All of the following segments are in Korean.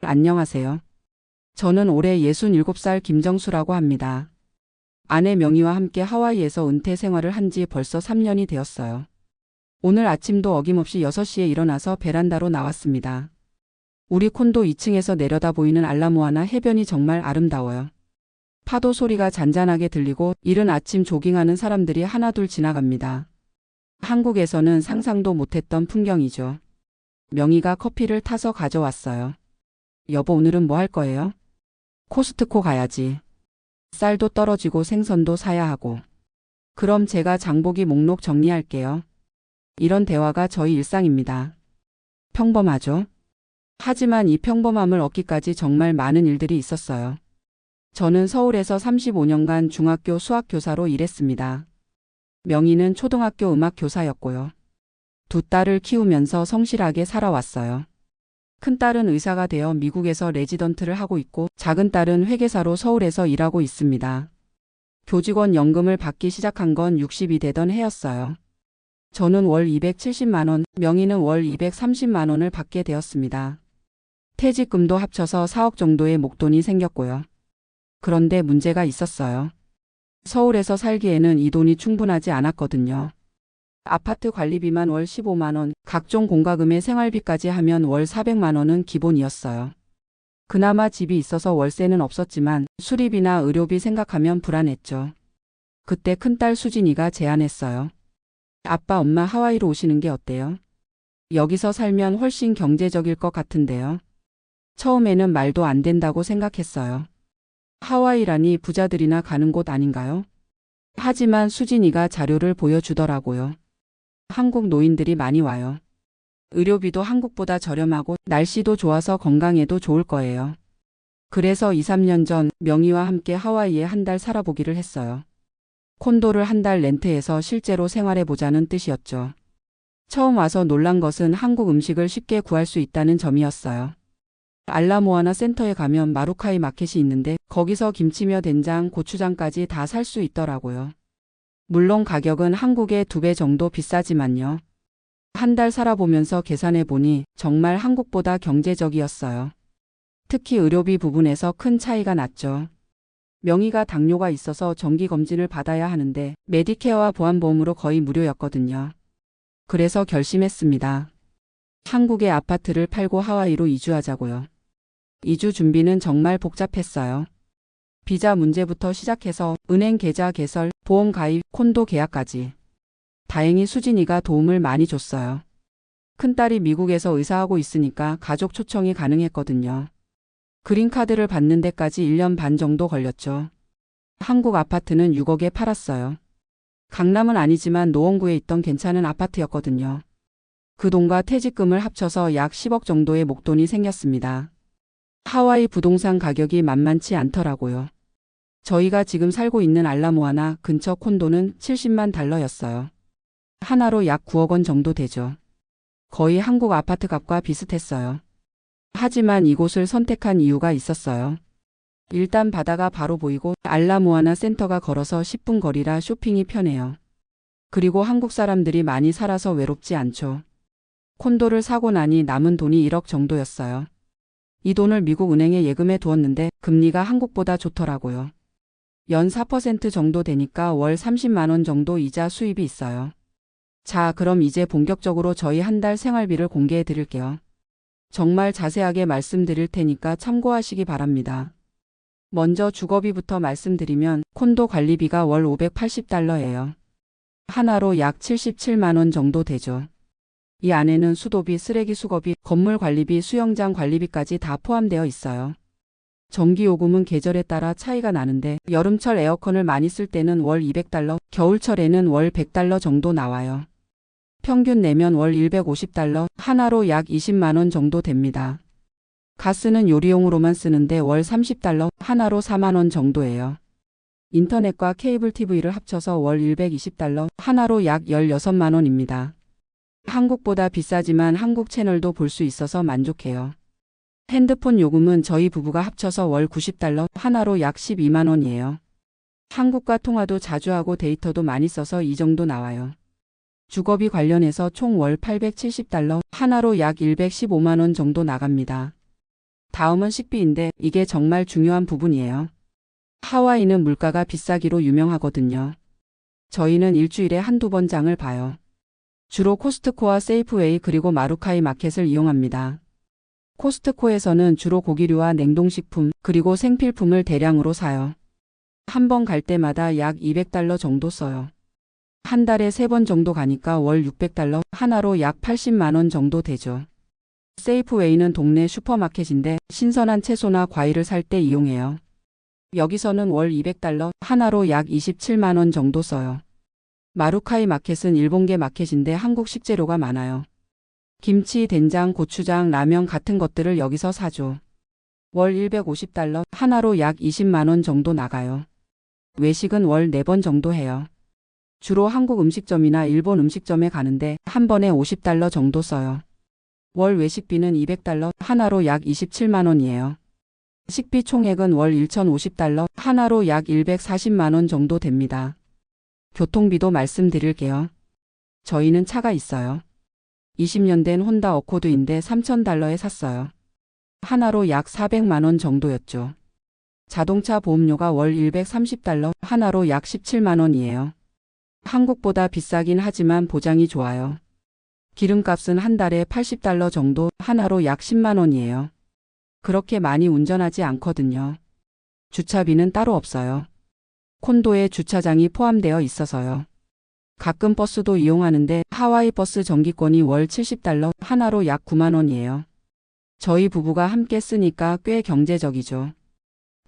안녕하세요. 저는 올해 67살 김정수라고 합니다. 아내 명희와 함께 하와이에서 은퇴 생활을 한 지 벌써 3년이 되었어요. 오늘 아침도 어김없이 6시에 일어나서 베란다로 나왔습니다. 우리 콘도 2층에서 내려다 보이는 알라모아나 해변이 정말 아름다워요. 파도 소리가 잔잔하게 들리고 이른 아침 조깅하는 사람들이 하나둘 지나갑니다. 한국에서는 상상도 못했던 풍경이죠. 명희가 커피를 타서 가져왔어요. 여보, 오늘은 뭐 할 거예요? 코스트코 가야지. 쌀도 떨어지고 생선도 사야 하고. 그럼 제가 장보기 목록 정리할게요. 이런 대화가 저희 일상입니다. 평범하죠? 하지만 이 평범함을 얻기까지 정말 많은 일들이 있었어요. 저는 서울에서 35년간 중학교 수학교사로 일했습니다. 명희는 초등학교 음악교사였고요. 두 딸을 키우면서 성실하게 살아왔어요. 큰딸은 의사가 되어 미국에서 레지던트를 하고 있고 작은 딸은 회계사로 서울에서 일하고 있습니다. 교직원 연금을 받기 시작한 건 60이 되던 해였어요. 저는 월 270만 원, 명희는 월 230만 원을 받게 되었습니다. 퇴직금도 합쳐서 4억 정도의 목돈이 생겼고요. 그런데 문제가 있었어요. 서울에서 살기에는 이 돈이 충분하지 않았거든요. 아파트 관리비만 월 15만 원, 각종 공과금의 생활비까지 하면 월 400만 원은 기본이었어요. 그나마 집이 있어서 월세는 없었지만 수리비나 의료비 생각하면 불안했죠. 그때 큰딸 수진이가 제안했어요. 아빠, 엄마 하와이로 오시는 게 어때요? 여기서 살면 훨씬 경제적일 것 같은데요. 처음에는 말도 안 된다고 생각했어요. 하와이라니 부자들이나 가는 곳 아닌가요? 하지만 수진이가 자료를 보여주더라고요. 한국 노인들이 많이 와요. 의료비도 한국보다 저렴하고 날씨도 좋아서 건강에도 좋을 거예요. 그래서 2, 3년 전 명희와 함께 하와이에 한 달 살아보기를 했어요. 콘도를 한 달 렌트해서 실제로 생활해보자는 뜻이었죠. 처음 와서 놀란 것은 한국 음식을 쉽게 구할 수 있다는 점이었어요. 알라모아나 센터에 가면 마루카이 마켓이 있는데 거기서 김치며 된장, 고추장까지 다 살 수 있더라고요. 물론 가격은 한국의 2배 정도 비싸지만요. 한 달 살아보면서 계산해 보니 정말 한국보다 경제적이었어요. 특히 의료비 부분에서 큰 차이가 났죠. 명희가 당뇨가 있어서 정기검진을 받아야 하는데 메디케어와 보안보험으로 거의 무료였거든요. 그래서 결심했습니다. 한국의 아파트를 팔고 하와이로 이주하자고요. 이주 준비는 정말 복잡했어요. 비자 문제부터 시작해서 은행 계좌 개설, 보험 가입, 콘도 계약까지. 다행히 수진이가 도움을 많이 줬어요. 큰딸이 미국에서 의사하고 있으니까 가족 초청이 가능했거든요. 그린카드를 받는 데까지 1년 반 정도 걸렸죠. 한국 아파트는 6억에 팔았어요. 강남은 아니지만 노원구에 있던 괜찮은 아파트였거든요. 그 돈과 퇴직금을 합쳐서 약 10억 정도의 목돈이 생겼습니다. 하와이 부동산 가격이 만만치 않더라고요. 저희가 지금 살고 있는 알라모아나 근처 콘도는 70만 달러였어요. 하나로 약 9억 원 정도 되죠. 거의 한국 아파트 값과 비슷했어요. 하지만 이곳을 선택한 이유가 있었어요. 일단 바다가 바로 보이고 알라모아나 센터가 걸어서 10분 거리라 쇼핑이 편해요. 그리고 한국 사람들이 많이 살아서 외롭지 않죠. 콘도를 사고 나니 남은 돈이 1억 정도였어요. 이 돈을 미국 은행에 예금해 두었는데 금리가 한국보다 좋더라고요. 연 4% 정도 되니까 월 30만 원 정도 이자 수입이 있어요. 자, 그럼 이제 본격적으로 저희 한 달 생활비를 공개해 드릴게요. 정말 자세하게 말씀드릴 테니까 참고하시기 바랍니다. 먼저 주거비부터 말씀드리면 콘도 관리비가 월 580달러예요. 하나로 약 77만 원 정도 되죠. 이 안에는 수도비, 쓰레기 수거비, 건물 관리비, 수영장 관리비까지 다 포함되어 있어요. 전기요금은 계절에 따라 차이가 나는데 여름철 에어컨을 많이 쓸 때는 월 200달러, 겨울철에는 월 100달러 정도 나와요. 평균 내면 월 150달러, 하나로 약 20만 원 정도 됩니다. 가스는 요리용으로만 쓰는데 월 30달러, 하나로 4만 원 정도예요. 인터넷과 케이블 TV를 합쳐서 월 120달러, 하나로 약 16만 원입니다. 한국보다 비싸지만 한국 채널도 볼 수 있어서 만족해요. 핸드폰 요금은 저희 부부가 합쳐서 월 90달러, 하나로 약 12만 원이에요. 한국과 통화도 자주 하고 데이터도 많이 써서 이 정도 나와요. 주거비 관련해서 총 월 870달러, 하나로 약 115만 원 정도 나갑니다. 다음은 식비인데 이게 정말 중요한 부분이에요. 하와이는 물가가 비싸기로 유명하거든요. 저희는 일주일에 한두 번 장을 봐요. 주로 코스트코와 세이프웨이 그리고 마루카이 마켓을 이용합니다. 코스트코에서는 주로 고기류와 냉동식품 그리고 생필품을 대량으로 사요. 한 번 갈 때마다 약 $200 정도 써요. 한 달에 3번 정도 가니까 월 $600, 하나로 약 80만 원 정도 되죠. 세이프웨이는 동네 슈퍼마켓인데 신선한 채소나 과일을 살 때 이용해요. 여기서는 월 $200, 하나로 약 27만 원 정도 써요. 마루카이 마켓은 일본계 마켓인데 한국 식재료가 많아요. 김치, 된장, 고추장, 라면 같은 것들을 여기서 사죠. 월 $150, 하나로 약 20만 원 정도 나가요. 외식은 월 4번 정도 해요. 주로 한국 음식점이나 일본 음식점에 가는데 한 번에 $50 정도 써요. 월 외식비는 $200, 하나로 약 27만 원이에요. 식비 총액은 월 $1,050, 하나로 약 140만 원 정도 됩니다. 교통비도 말씀드릴게요. 저희는 차가 있어요. 20년 된 혼다 어코드인데 $3,000에 샀어요. 하나로 약 400만 원 정도였죠. 자동차 보험료가 월 $130, 하나로 약 17만 원이에요. 한국보다 비싸긴 하지만 보장이 좋아요. 기름값은 한 달에 $80 정도, 하나로 약 10만 원이에요. 그렇게 많이 운전하지 않거든요. 주차비는 따로 없어요. 콘도에 주차장이 포함되어 있어서요. 가끔 버스도 이용하는데 하와이 버스 정기권이 월 $70, 하나로 약 9만 원이에요. 저희 부부가 함께 쓰니까 꽤 경제적이죠.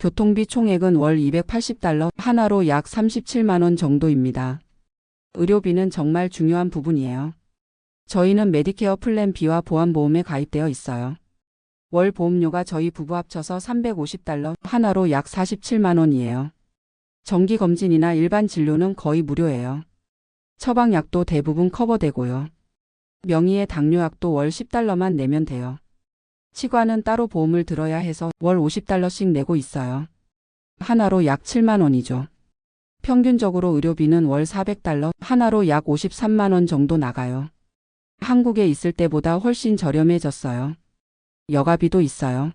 교통비 총액은 월 $280, 하나로 약 37만 원 정도입니다. 의료비는 정말 중요한 부분이에요. 저희는 메디케어 플랜 B와 보안보험에 가입되어 있어요. 월 보험료가 저희 부부 합쳐서 $350, 하나로 약 47만 원이에요. 정기검진이나 일반 진료는 거의 무료예요. 처방약도 대부분 커버되고요. 명의의 당뇨약도 월 $10만 내면 돼요. 치과는 따로 보험을 들어야 해서 월 $50씩 내고 있어요. 하나로 약 7만 원이죠. 평균적으로 의료비는 월 $400, 하나로 약 53만 원 정도 나가요. 한국에 있을 때보다 훨씬 저렴해졌어요. 여가비도 있어요.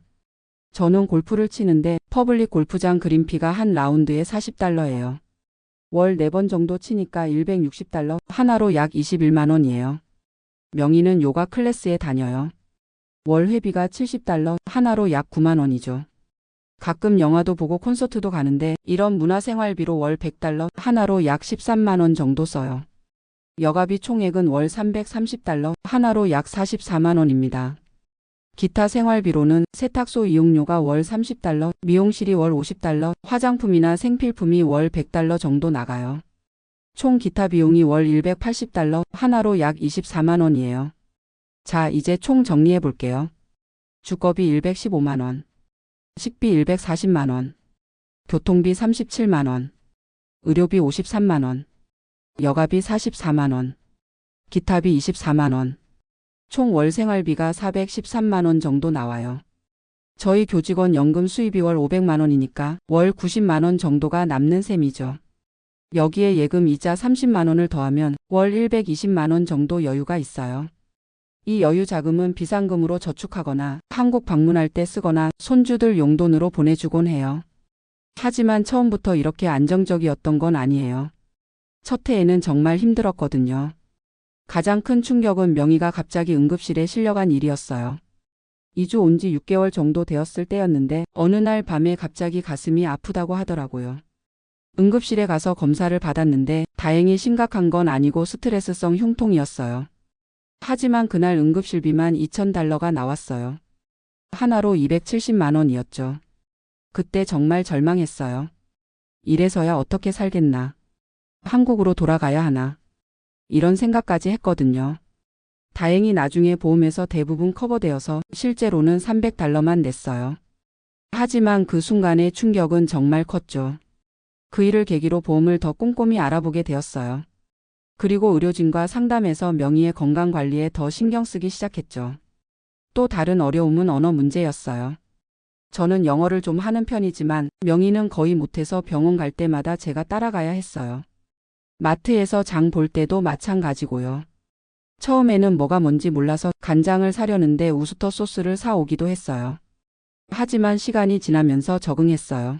저는 골프를 치는데 퍼블릭 골프장 그린피가 한 라운드에 $40예요. 월 4번 정도 치니까 $160, 하나로 약 21만 원이에요. 명의는 요가 클래스에 다녀요. 월 회비가 $70, 하나로 약 9만 원이죠. 가끔 영화도 보고 콘서트도 가는데 이런 문화생활비로 월 $100, 하나로 약 13만 원 정도 써요. 여가비 총액은 월 $330, 하나로 약 44만 원입니다. 기타 생활비로는 세탁소 이용료가 월 $30, 미용실이 월 $50, 화장품이나 생필품이 월 $100 정도 나가요. 총 기타 비용이 월 $180, 하나로 약 24만 원이에요. 자, 이제 총 정리해 볼게요. 주거비 $115만 원, 식비 $140만 원, 교통비 $37만 원, 의료비 $53만 원, 여가비 $44만 원, 기타비 $24만 원, 총 월 생활비가 $413만 원 정도 나와요. 저희 교직원 연금 수입이 월 $500만 원이니까 월 $90만 원 정도가 남는 셈이죠. 여기에 예금 이자 $30만 원을 더하면 월 $120만 원 정도 여유가 있어요. 이 여유 자금은 비상금으로 저축하거나 한국 방문할 때 쓰거나 손주들 용돈으로 보내주곤 해요. 하지만 처음부터 이렇게 안정적이었던 건 아니에요. 첫 해에는 정말 힘들었거든요. 가장 큰 충격은 명의가 갑자기 응급실에 실려간 일이었어요. 2주 온 지 6개월 정도 되었을 때였는데 어느 날 밤에 갑자기 가슴이 아프다고 하더라고요. 응급실에 가서 검사를 받았는데 다행히 심각한 건 아니고 스트레스성 흉통이었어요. 하지만 그날 응급실비만 $2,000가 나왔어요. 하나로 270만 원이었죠. 그때 정말 절망했어요. 이래서야 어떻게 살겠나. 한국으로 돌아가야 하나. 이런 생각까지 했거든요. 다행히 나중에 보험에서 대부분 커버되어서 실제로는 $300만 냈어요. 하지만 그 순간의 충격은 정말 컸죠. 그 일을 계기로 보험을 더 꼼꼼히 알아보게 되었어요. 그리고 의료진과 상담해서 명의의 건강관리에 더 신경 쓰기 시작했죠. 또 다른 어려움은 언어 문제였어요. 저는 영어를 좀 하는 편이지만 명의는 거의 못해서 병원 갈 때마다 제가 따라가야 했어요. 마트에서 장 볼 때도 마찬가지고요. 처음에는 뭐가 뭔지 몰라서 간장을 사려는데 우스터 소스를 사 오기도 했어요. 하지만 시간이 지나면서 적응했어요.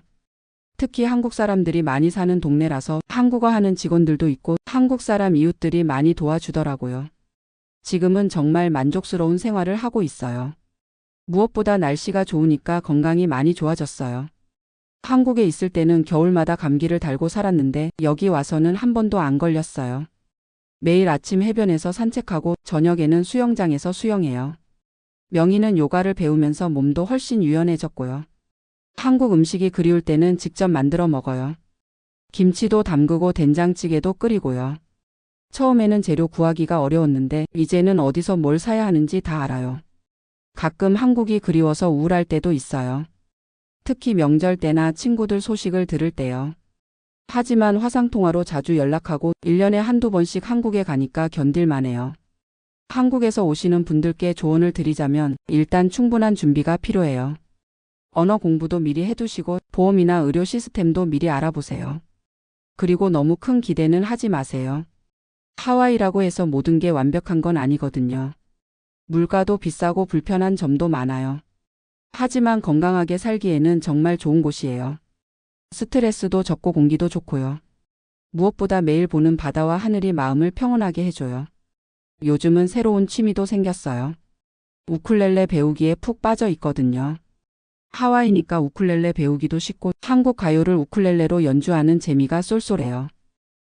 특히 한국 사람들이 많이 사는 동네라서 한국어 하는 직원들도 있고 한국 사람 이웃들이 많이 도와주더라고요. 지금은 정말 만족스러운 생활을 하고 있어요. 무엇보다 날씨가 좋으니까 건강이 많이 좋아졌어요. 한국에 있을 때는 겨울마다 감기를 달고 살았는데 여기 와서는 한 번도 안 걸렸어요. 매일 아침 해변에서 산책하고 저녁에는 수영장에서 수영해요. 명희는 요가를 배우면서 몸도 훨씬 유연해졌고요. 한국 음식이 그리울 때는 직접 만들어 먹어요. 김치도 담그고 된장찌개도 끓이고요. 처음에는 재료 구하기가 어려웠는데 이제는 어디서 뭘 사야 하는지 다 알아요. 가끔 한국이 그리워서 우울할 때도 있어요. 특히 명절 때나 친구들 소식을 들을 때요. 하지만 화상통화로 자주 연락하고 1년에 한두 번씩 한국에 가니까 견딜만해요. 한국에서 오시는 분들께 조언을 드리자면 일단 충분한 준비가 필요해요. 언어 공부도 미리 해두시고 보험이나 의료 시스템도 미리 알아보세요. 그리고 너무 큰 기대는 하지 마세요. 하와이라고 해서 모든 게 완벽한 건 아니거든요. 물가도 비싸고 불편한 점도 많아요. 하지만 건강하게 살기에는 정말 좋은 곳이에요. 스트레스도 적고 공기도 좋고요. 무엇보다 매일 보는 바다와 하늘이 마음을 평온하게 해줘요. 요즘은 새로운 취미도 생겼어요. 우쿨렐레 배우기에 푹 빠져 있거든요. 하와이니까 우쿨렐레 배우기도 쉽고 한국 가요를 우쿨렐레로 연주하는 재미가 쏠쏠해요.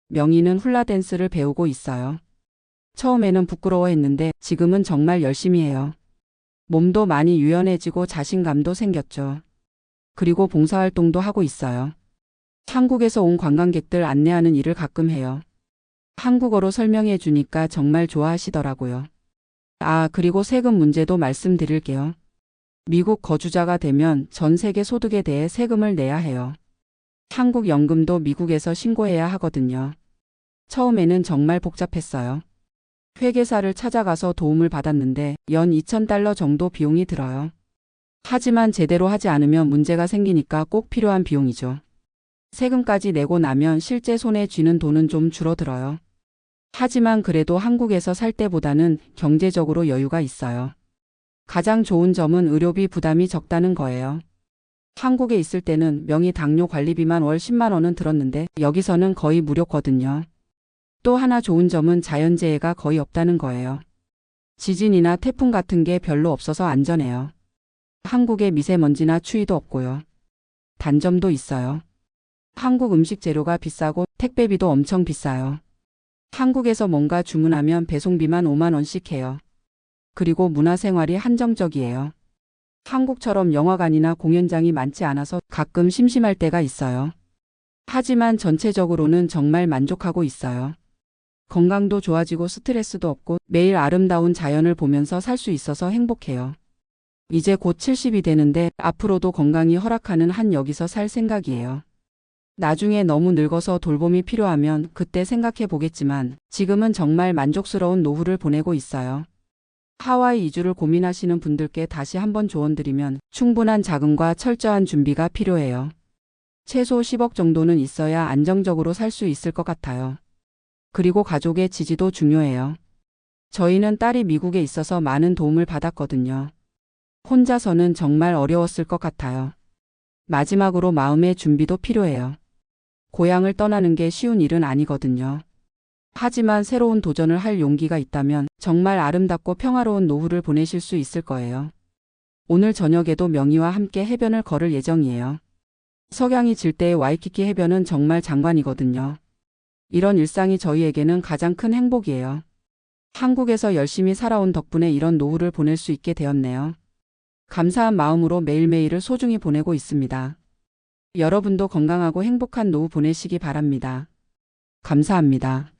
명희는 훌라댄스를 배우고 있어요. 처음에는 부끄러워했는데 지금은 정말 열심히 해요. 몸도 많이 유연해지고 자신감도 생겼죠. 그리고 봉사활동도 하고 있어요. 한국에서 온 관광객들 안내하는 일을 가끔 해요. 한국어로 설명해 주니까 정말 좋아하시더라고요. 그리고 세금 문제도 말씀드릴게요. 미국 거주자가 되면 전 세계 소득에 대해 세금을 내야 해요. 한국 연금도 미국에서 신고해야 하거든요. 처음에는 정말 복잡했어요. 회계사를 찾아가서 도움을 받았는데 연 $2,000 정도 비용이 들어요. 하지만 제대로 하지 않으면 문제가 생기니까 꼭 필요한 비용이죠. 세금까지 내고 나면 실제 손에 쥐는 돈은 좀 줄어들어요. 하지만 그래도 한국에서 살 때보다는 경제적으로 여유가 있어요. 가장 좋은 점은 의료비 부담이 적다는 거예요. 한국에 있을 때는 명의 당뇨 관리비만 월 10만 원은 들었는데 여기서는 거의 무료거든요. 또 하나 좋은 점은 자연재해가 거의 없다는 거예요. 지진이나 태풍 같은 게 별로 없어서 안전해요. 한국에 미세먼지나 추위도 없고요. 단점도 있어요. 한국 음식 재료가 비싸고 택배비도 엄청 비싸요. 한국에서 뭔가 주문하면 배송비만 5만 원씩 해요. 그리고 문화생활이 한정적이에요. 한국처럼 영화관이나 공연장이 많지 않아서 가끔 심심할 때가 있어요. 하지만 전체적으로는 정말 만족하고 있어요. 건강도 좋아지고 스트레스도 없고 매일 아름다운 자연을 보면서 살 수 있어서 행복해요. 이제 곧 70이 되는데 앞으로도 건강이 허락하는 한 여기서 살 생각이에요. 나중에 너무 늙어서 돌봄이 필요하면 그때 생각해 보겠지만 지금은 정말 만족스러운 노후를 보내고 있어요. 하와이 이주를 고민하시는 분들께 다시 한번 조언드리면 충분한 자금과 철저한 준비가 필요해요. 최소 10억 정도는 있어야 안정적으로 살 수 있을 것 같아요. 그리고 가족의 지지도 중요해요. 저희는 딸이 미국에 있어서 많은 도움을 받았거든요. 혼자서는 정말 어려웠을 것 같아요. 마지막으로 마음의 준비도 필요해요. 고향을 떠나는 게 쉬운 일은 아니거든요. 하지만 새로운 도전을 할 용기가 있다면 정말 아름답고 평화로운 노후를 보내실 수 있을 거예요. 오늘 저녁에도 명희와 함께 해변을 걸을 예정이에요. 석양이 질 때의 와이키키 해변은 정말 장관이거든요. 이런 일상이 저희에게는 가장 큰 행복이에요. 한국에서 열심히 살아온 덕분에 이런 노후를 보낼 수 있게 되었네요. 감사한 마음으로 매일매일을 소중히 보내고 있습니다. 여러분도 건강하고 행복한 노후 보내시기 바랍니다. 감사합니다.